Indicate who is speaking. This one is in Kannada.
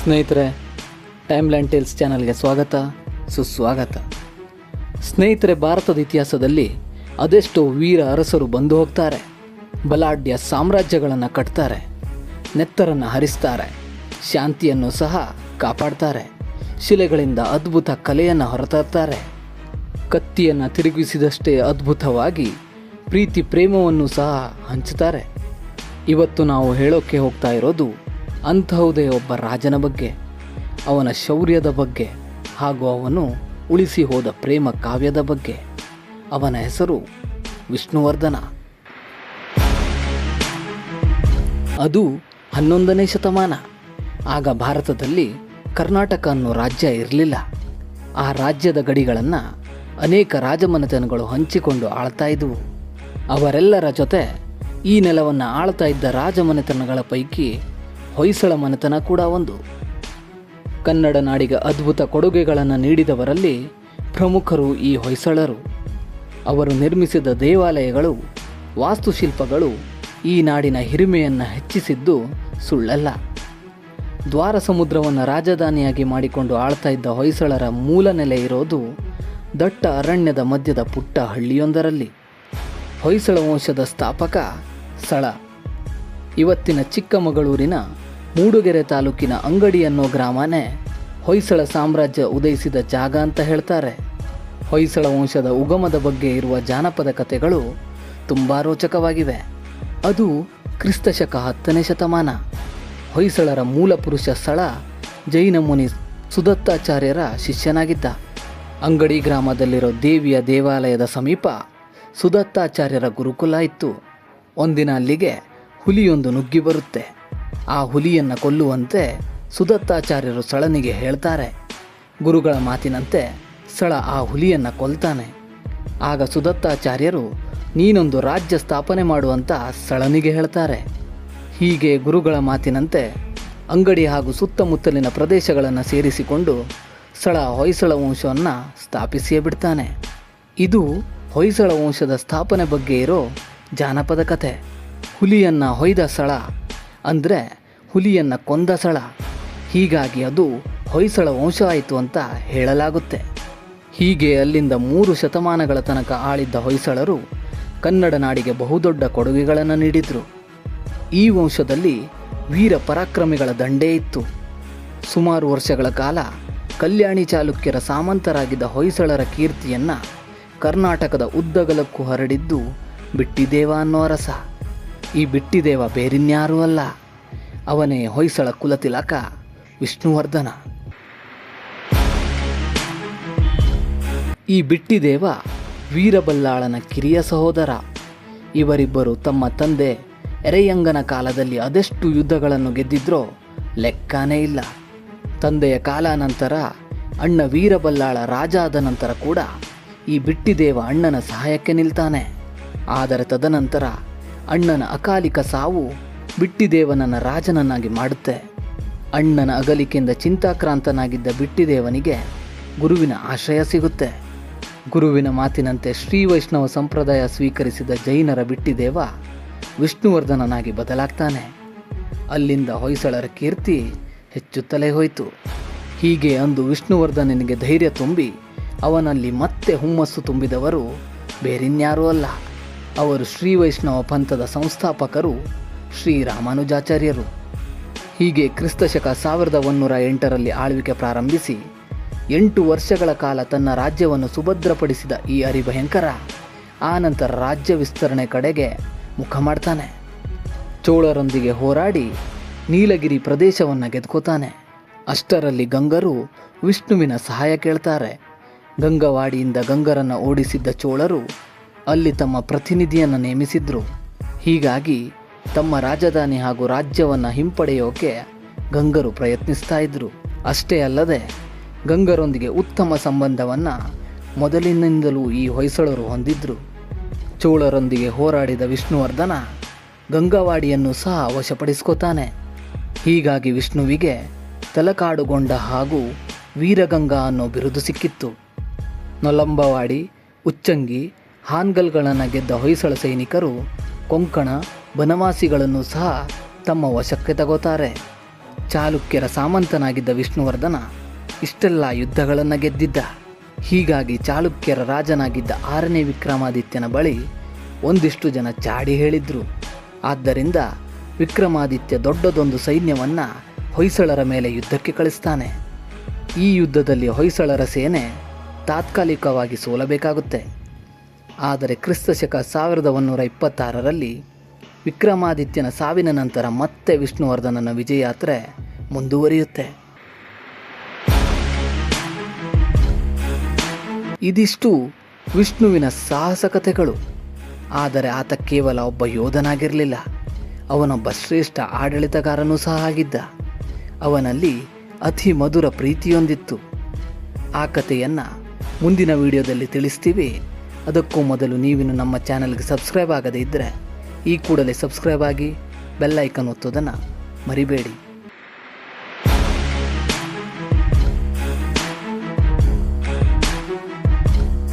Speaker 1: ಸ್ನೇಹಿತರೆ, ಟೈಮ್ಲೈನ್ ಟೇಲ್ಸ್ ಚಾನಲ್ಗೆ ಸ್ವಾಗತ, ಸುಸ್ವಾಗತ. ಸ್ನೇಹಿತರೆ, ಭಾರತದ ಇತಿಹಾಸದಲ್ಲಿ ಅದೆಷ್ಟೋ ವೀರ ಅರಸರು ಬಂದು ಹೋಗ್ತಾರೆ. ಬಲಾಢ್ಯ ಸಾಮ್ರಾಜ್ಯಗಳನ್ನು ಕಟ್ತಾರೆ, ನೆತ್ತರನ್ನು ಹರಿಸ್ತಾರೆ, ಶಾಂತಿಯನ್ನು ಸಹ ಕಾಪಾಡ್ತಾರೆ, ಶಿಲೆಗಳಿಂದ ಅದ್ಭುತ ಕಲೆಯನ್ನು ಹೊರತರ್ತಾರೆ, ಕತ್ತಿಯನ್ನು ತಿರುಗಿಸಿದಷ್ಟೇ ಅದ್ಭುತವಾಗಿ ಪ್ರೀತಿ ಪ್ರೇಮವನ್ನು ಸಹ ಹಂಚುತ್ತಾರೆ. ಇವತ್ತು ನಾವು ಹೇಳೋಕ್ಕೆ ಹೋಗ್ತಾ ಇರೋದು ಅಂತಹುದೇ ಒಬ್ಬ ರಾಜನ ಬಗ್ಗೆ, ಅವನ ಶೌರ್ಯದ ಬಗ್ಗೆ ಹಾಗೂ ಅವನು ಉಳಿಸಿ ಹೋದ ಪ್ರೇಮ ಕಾವ್ಯದ ಬಗ್ಗೆ. ಅವನ ಹೆಸರು ವಿಷ್ಣುವರ್ಧನ. ಅದು 11ನೇ ಶತಮಾನ. ಆಗ ಭಾರತದಲ್ಲಿ ಕರ್ನಾಟಕ ಅನ್ನೋ ರಾಜ್ಯ ಇರಲಿಲ್ಲ. ಆ ರಾಜ್ಯದ ಗಡಿಗಳನ್ನು ಅನೇಕ ರಾಜಮನೆತನಗಳು ಹಂಚಿಕೊಂಡು ಆಳ್ತಾ ಇದ್ದವು. ಅವರೆಲ್ಲರ ಜೊತೆ ಈ ನೆಲವನ್ನು ಆಳ್ತಾ ಇದ್ದ ರಾಜಮನೆತನಗಳ ಪೈಕಿ ಹೊಯ್ಸಳ ಮನೆತನ ಕೂಡ ಒಂದು. ಕನ್ನಡ ನಾಡಿಗೆ ಅದ್ಭುತ ಕೊಡುಗೆಗಳನ್ನು ನೀಡಿದವರಲ್ಲಿ ಪ್ರಮುಖರು ಈ ಹೊಯ್ಸಳರು. ಅವರು ನಿರ್ಮಿಸಿದ ದೇವಾಲಯಗಳು, ವಾಸ್ತುಶಿಲ್ಪಗಳು ಈ ನಾಡಿನ ಹಿರಿಮೆಯನ್ನು ಹೆಚ್ಚಿಸಿದ್ದು ಸುಳ್ಳಲ್ಲ. ದ್ವಾರ ಸಮುದ್ರವನ್ನು ರಾಜಧಾನಿಯಾಗಿ ಮಾಡಿಕೊಂಡು ಆಳ್ತಾ ಇದ್ದ ಹೊಯ್ಸಳರ ಮೂಲ ನೆಲೆ ಇರೋದು ದಟ್ಟ ಅರಣ್ಯದ ಮಧ್ಯದ ಪುಟ್ಟ ಹಳ್ಳಿಯೊಂದರಲ್ಲಿ. ಹೊಯ್ಸಳ ವಂಶದ ಸ್ಥಾಪಕ ಸಳ. ಇವತ್ತಿನ ಚಿಕ್ಕಮಗಳೂರಿನ ಮೂಡುಗೆರೆ ತಾಲೂಕಿನ ಅಂಗಡಿ ಅನ್ನೋ ಗ್ರಾಮನೇ ಹೊಯ್ಸಳ ಸಾಮ್ರಾಜ್ಯ ಉದಯಿಸಿದ ಜಾಗ ಅಂತ ಹೇಳ್ತಾರೆ. ಹೊಯ್ಸಳ ವಂಶದ ಉಗಮದ ಬಗ್ಗೆ ಇರುವ ಜಾನಪದ ಕಥೆಗಳು ತುಂಬ ರೋಚಕವಾಗಿವೆ. ಅದು ಕ್ರಿಸ್ತಶಕ 10ನೇ ಶತಮಾನ. ಹೊಯ್ಸಳರ ಮೂಲ ಪುರುಷ ಸಳ ಜೈನ ಮುನಿ ಸುದತ್ತಾಚಾರ್ಯರ ಶಿಷ್ಯನಾಗಿದ್ದ. ಅಂಗಡಿ ಗ್ರಾಮದಲ್ಲಿರೋ ದೇವಿಯ ದೇವಾಲಯದ ಸಮೀಪ ಸುದತ್ತಾಚಾರ್ಯರ ಗುರುಕುಲ ಇತ್ತು. ಒಂದಿನ ಅಲ್ಲಿಗೆ ಹುಲಿಯೊಂದು ನುಗ್ಗಿ ಬರುತ್ತೆ. ಆ ಹುಲಿಯನ್ನು ಕೊಲ್ಲುವಂತೆ ಸುದತ್ತಾಚಾರ್ಯರು ಸಳನಿಗೆ ಹೇಳ್ತಾರೆ. ಗುರುಗಳ ಮಾತಿನಂತೆ ಸಳ ಆ ಹುಲಿಯನ್ನು ಕೊಲ್ತಾನೆ. ಆಗ ಸುದತ್ತಾಚಾರ್ಯರು ನೀನೊಂದು ರಾಜ್ಯ ಸ್ಥಾಪನೆ ಮಾಡುವಂತ ಸಳನಿಗೆ ಹೇಳ್ತಾರೆ. ಹೀಗೆ ಗುರುಗಳ ಮಾತಿನಂತೆ ಅಂಗಡಿ ಹಾಗೂ ಸುತ್ತಮುತ್ತಲಿನ ಪ್ರದೇಶಗಳನ್ನು ಸೇರಿಸಿಕೊಂಡು ಸಳ ಹೊಯ್ಸಳ ವಂಶವನ್ನು ಸ್ಥಾಪಿಸಿಯೇ ಬಿಡ್ತಾನೆ. ಇದು ಹೊಯ್ಸಳ ವಂಶದ ಸ್ಥಾಪನೆ ಬಗ್ಗೆ ಇರೋ ಜಾನಪದ ಕಥೆ. ಹುಲಿಯನ್ನು ಹೊಯ್ದ ಸಳ ಅಂದರೆ ಹುಲಿಯನ್ನು ಕೊಂದ ಸಳ. ಹೀಗಾಗಿ ಅದು ಹೊಯ್ಸಳ ವಂಶ ಆಯಿತು ಅಂತ ಹೇಳಲಾಗುತ್ತೆ. ಹೀಗೆ ಅಲ್ಲಿಂದ 3 ಶತಮಾನಗಳ ತನಕ ಆಳಿದ್ದ ಹೊಯ್ಸಳರು ಕನ್ನಡ ನಾಡಿಗೆ ಬಹುದೊಡ್ಡ ಕೊಡುಗೆಗಳನ್ನು ನೀಡಿದರು. ಈ ವಂಶದಲ್ಲಿ ವೀರ ಪರಾಕ್ರಮಿಗಳ ದಂಡೇ ಇತ್ತು. ಸುಮಾರು ವರ್ಷಗಳ ಕಾಲ ಕಲ್ಯಾಣಿ ಚಾಲುಕ್ಯರ ಸಾಮಂತರಾಗಿದ್ದ ಹೊಯ್ಸಳರ ಕೀರ್ತಿಯನ್ನು ಕರ್ನಾಟಕದ ಉದ್ದಗಲಕ್ಕೂ ಹರಡಿದ್ದು ಬಿಟ್ಟಿದೇವ ಅನ್ನೋ ಅರಸ. ಈ ಬಿಟ್ಟಿದೇವ ಬೇರಿನ್ಯಾರೂ ಅಲ್ಲ, ಅವನೇ ಹೊಯ್ಸಳ ಕುಲತಿಲಕ ವಿಷ್ಣುವರ್ಧನ. ಈ ಬಿಟ್ಟಿದೇವ ವೀರಬಲ್ಲಾಳನ ಕಿರಿಯ ಸಹೋದರ. ಇವರಿಬ್ಬರು ತಮ್ಮ ತಂದೆ ಎರೆಯಂಗನ ಕಾಲದಲ್ಲಿ ಅದೆಷ್ಟು ಯುದ್ಧಗಳನ್ನು ಗೆದ್ದಿದ್ರೋ ಲೆಕ್ಕನೇ ಇಲ್ಲ. ತಂದೆಯ ಕಾಲಾನಂತರ ಅಣ್ಣ ವೀರಬಲ್ಲಾಳ ರಾಜ ಆದ ನಂತರ ಕೂಡ ಈ ಬಿಟ್ಟಿದೇವ ಅಣ್ಣನ ಸಹಾಯಕ್ಕೆ ನಿಲ್ತಾನೆ. ಆದರೆ ತದನಂತರ ಅಣ್ಣನ ಅಕಾಲಿಕ ಸಾವು ಬಿಟ್ಟಿದೇವನನ್ನು ರಾಜನನ್ನಾಗಿ ಮಾಡುತ್ತೆ. ಅಣ್ಣನ ಅಗಲಿಕೆಯಿಂದ ಚಿಂತಾಕ್ರಾಂತನಾಗಿದ್ದ ಬಿಟ್ಟಿದೇವನಿಗೆ ಗುರುವಿನ ಆಶ್ರಯ ಸಿಗುತ್ತೆ. ಗುರುವಿನ ಮಾತಿನಂತೆ ಶ್ರೀ ವೈಷ್ಣವ ಸಂಪ್ರದಾಯ ಸ್ವೀಕರಿಸಿದ ಜೈನರ ಬಿಟ್ಟಿದೇವ ವಿಷ್ಣುವರ್ಧನನಾಗಿ ಬದಲಾಗ್ತಾನೆ. ಅಲ್ಲಿಂದ ಹೊಯ್ಸಳರ ಕೀರ್ತಿ ಹೆಚ್ಚುತ್ತಲೇ ಹೋಯಿತು. ಹೀಗೆ ಅಂದು ವಿಷ್ಣುವರ್ಧನನಿಗೆ ಧೈರ್ಯ ತುಂಬಿ ಅವನಲ್ಲಿ ಮತ್ತೆ ಹುಮ್ಮಸ್ಸು ತುಂಬಿದವರು ಬೇರಿನ್ಯಾರೂ ಅಲ್ಲ, ಅವರು ಶ್ರೀ ವೈಷ್ಣವ ಪಂಥದ ಸಂಸ್ಥಾಪಕರು ಶ್ರೀ ರಾಮಾನುಜಾಚಾರ್ಯರು. ಹೀಗೆ ಕ್ರಿಸ್ತಶಕ 1108ರಲ್ಲಿ ಆಳ್ವಿಕೆ ಪ್ರಾರಂಭಿಸಿ 8 ವರ್ಷಗಳ ಕಾಲ ತನ್ನ ರಾಜ್ಯವನ್ನು ಸುಭದ್ರಪಡಿಸಿದ ಈ ಹರಿಭಯಂಕರ ಆನಂತರ ರಾಜ್ಯ ವಿಸ್ತರಣೆ ಕಡೆಗೆ ಮುಖ ಮಾಡ್ತಾನೆ. ಚೋಳರೊಂದಿಗೆ ಹೋರಾಡಿ ನೀಲಗಿರಿ ಪ್ರದೇಶವನ್ನು ಗೆದ್ಕೋತಾನೆ. ಅಷ್ಟರಲ್ಲಿ ಗಂಗರು ವಿಷ್ಣುವಿನ ಸಹಾಯ ಕೇಳ್ತಾರೆ. ಗಂಗವಾಡಿಯಿಂದ ಗಂಗರನ್ನು ಓಡಿಸಿದ್ದ ಚೋಳರು ಅಲ್ಲಿ ತಮ್ಮ ಪ್ರತಿನಿಧಿಯನ್ನು ನೇಮಿಸಿದ್ರು. ಹೀಗಾಗಿ ತಮ್ಮ ರಾಜಧಾನಿ ಹಾಗೂ ರಾಜ್ಯವನ್ನು ಹಿಂಪಡೆಯೋಕೆ ಗಂಗರು ಪ್ರಯತ್ನಿಸ್ತಾ ಇದ್ರು. ಅಷ್ಟೇ ಅಲ್ಲದೆ ಗಂಗರೊಂದಿಗೆ ಉತ್ತಮ ಸಂಬಂಧವನ್ನು ಮೊದಲಿನಿಂದಲೂ ಈ ಹೊಯ್ಸಳರು ಹೊಂದಿದ್ರು. ಚೋಳರೊಂದಿಗೆ ಹೋರಾಡಿದ ವಿಷ್ಣುವರ್ಧನ ಗಂಗವಾಡಿಯನ್ನು ಸಹ ವಶಪಡಿಸ್ಕೋತಾನೆ. ಹೀಗಾಗಿ ವಿಷ್ಣುವಿಗೆ ತಲಕಾಡುಗೊಂಡ ಹಾಗೂ ವೀರಗಂಗಾ ಅನ್ನೋ ಬಿರುದು ಸಿಕ್ಕಿತ್ತು. ನೊಲಂಬವಾಡಿ, ಉಚ್ಚಂಗಿ, ಹಾನ್ಗಲ್ಗಳನ್ನು ಗೆದ್ದ ಹೊಯ್ಸಳ ಸೈನಿಕರು ಕೊಂಕಣ, ಬನವಾಸಿಗಳನ್ನು ಸಹ ತಮ್ಮ ವಶಕ್ಕೆ ತಗೋತಾರೆ. ಚಾಲುಕ್ಯರ ಸಾಮಂತನಾಗಿದ್ದ ವಿಷ್ಣುವರ್ಧನ ಇಷ್ಟೆಲ್ಲ ಯುದ್ಧಗಳನ್ನು ಗೆದ್ದಿದ್ದ. ಹೀಗಾಗಿ ಚಾಲುಕ್ಯರ ರಾಜನಾಗಿದ್ದ 6ನೇ ವಿಕ್ರಮಾದಿತ್ಯನ ಬಳಿ ಒಂದಿಷ್ಟು ಜನ ಚಾಡಿ ಹೇಳಿದ್ರು. ಆದ್ದರಿಂದ ವಿಕ್ರಮಾದಿತ್ಯ ದೊಡ್ಡದೊಂದು ಸೈನ್ಯವನ್ನು ಹೊಯ್ಸಳರ ಮೇಲೆ ಯುದ್ಧಕ್ಕೆ ಕಳಿಸ್ತಾನೆ. ಈ ಯುದ್ಧದಲ್ಲಿ ಹೊಯ್ಸಳರ ಸೇನೆ ತಾತ್ಕಾಲಿಕವಾಗಿ ಸೋಲಬೇಕಾಗುತ್ತೆ. ಆದರೆ ಕ್ರಿಸ್ತಶಕ 1126ರಲ್ಲಿ ವಿಕ್ರಮಾದಿತ್ಯನ ಸಾವಿನ ನಂತರ ಮತ್ತೆ ವಿಷ್ಣುವರ್ಧನನ ವಿಜಯಯಾತ್ರೆ ಮುಂದುವರಿಯುತ್ತೆ. ಇದಿಷ್ಟು ವಿಷ್ಣುವಿನ ಸಾಹಸ ಕಥೆಗಳು. ಆದರೆ ಆತ ಕೇವಲ ಒಬ್ಬ ಯೋಧನಾಗಿರಲಿಲ್ಲ, ಅವನೊಬ್ಬ ಶ್ರೇಷ್ಠ ಆಡಳಿತಗಾರನೂ ಸಹ ಆಗಿದ್ದ. ಅವನಲ್ಲಿ ಅತಿ ಮಧುರ ಪ್ರೀತಿಯೊಂದಿತ್ತು. ಆ ಕಥೆಯನ್ನು ಮುಂದಿನ ವಿಡಿಯೋದಲ್ಲಿ ತಿಳಿಸ್ತೀವಿ. ಅದಕ್ಕೂ ಮೊದಲು ನೀವಿನ್ನು ನಮ್ಮ ಚಾನಲ್ಗೆ ಸಬ್ಸ್ಕ್ರೈಬ್ ಆಗದೇ ಇದ್ದರೆ ಈ ಕೂಡಲೇ ಸಬ್ಸ್ಕ್ರೈಬ್ ಆಗಿ ಬೆಲ್ ಐಕನ್ ಒತ್ತೋದನ್ನು ಮರಿಬೇಡಿ.